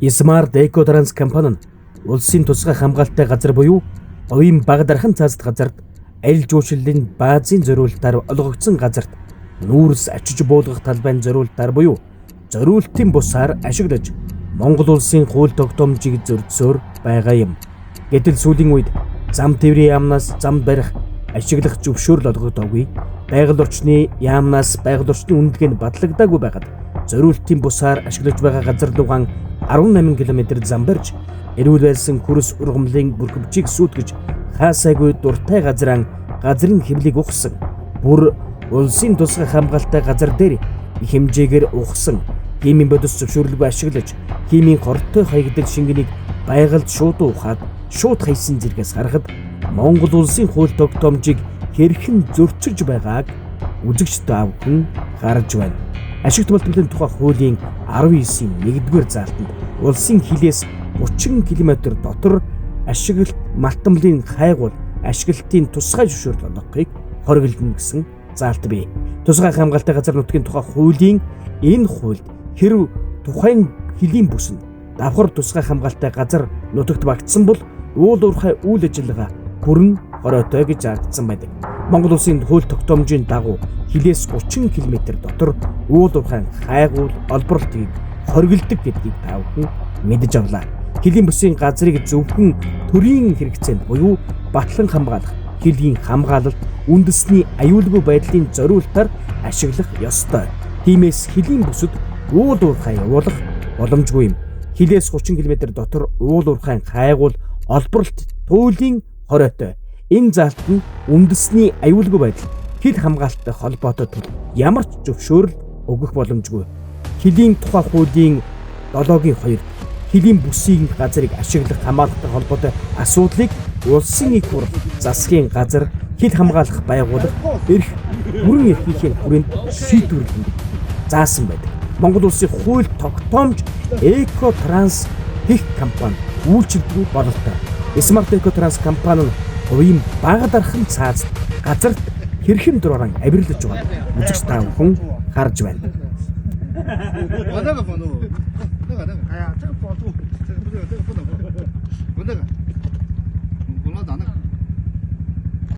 Smart Eco Trans компани нь улсын тусгай хамгаалалттай газар буюу говийн бага дархан цаазд газарт аль жуулчлалын баазын зориулалтаар олгогдсон газарт нүүрс ачиж буулгах талбайн зориулалтаар буюу зориултын бусаар ашиглаж Монгол улсын хууль тогтоомжийг зөрчсөөр байгаа юм. Гэтэл сүүлийн үед зам тээврийн яамнаас зам барих ашиглах зөвшөөрөл олгогдоогүй. Байгаль орчны яамнаас байгаль орчны үнэлгээ нь батлагдаагүй байгаад зориултын бусаар ашиглаж байгаа газар дугаан 18 км зам барьж эрүүл байсан хөрс ургамлын бүрхэмжийг сүйтгэж хаасайгүй дуртай газрын хэвлийг ухсан. Бүр улсын тусгай хамгаалалттай газар дээр их хэмжээгээр ухсан химийн бодис зөвшөөрлгүй ашиглаж химийн хортой хаягдал шингэнийг байгальд шууд ухаад шууд хайсан зэрэгээс харахад Монгол улсын хууль тогтоомжийг хэрхэн зөрчилж байгааг үзэгч таавхан харж байна. Ашигт малтмын тухай хуулийн 19-ийн 1-р заалтанд улсын хилээс 30 км дотор ашиглалт малтмлын хайгуул ашиглалтын тусгай зөвшөөрөл олгохыг хориглоно гэсэн заалт бий. Тусгай хамгаалалттай газар нутгийн тухай хуулийн энэ хуульд хэрв тухайн хилийн бүс нь давхар тусгай хамгаалалттай газар нутагт багтсан бол уул уурхай үйл ажиллагаа бүрэн хороотой гэж заагдсан байдаг. Монгол улсын хууль тогтоомжийн дагуу хилээс 30 км дотор уул уурхай хайгуул олборлтыг хориглодог гэдгийг таавхан мэдэж авлаа. Хилийн бүсийн газрыг зөвхөн төрийн хэрэгцээнд буюу батлан хамгаалах, хилийн хамгаалалт, үндэсний аюулгүй байдлын зориулалтаар ашиглах ёстой. Тиймээс хилийн бүсэд уул уурхай явуулах боломжгүй юм. Хилээс 30 км дотор уул уурхай хайгуул олборлт туйлын хороотой. Энэ заалт нь үндэсний аюулгүй байдал, хил хамгаалттай холбоотой тул ямар ч зөвшөөрөл өгөх боломжгүй. Хилийн тухай хуулийн 7-гийн 2 хилийн бүсийн газрыг ашиглах хамгаалалттай холбоотой асуудлыг улсын их хурл засгийн газар хил хамгаалах байгууллага эрх бүрэн эрхийнхээ хүрээнд шийдвэрлэх заасан байдаг. Монгол улсын хууль тогтоомж Eco Trans гэх компани үйлчилдэг бололтой. Smart Eco Trans компани нь говийн бага дархан цаазд газарт хэрхэн дурааран авирлаж байгааг үзэгч таавхан харж байна.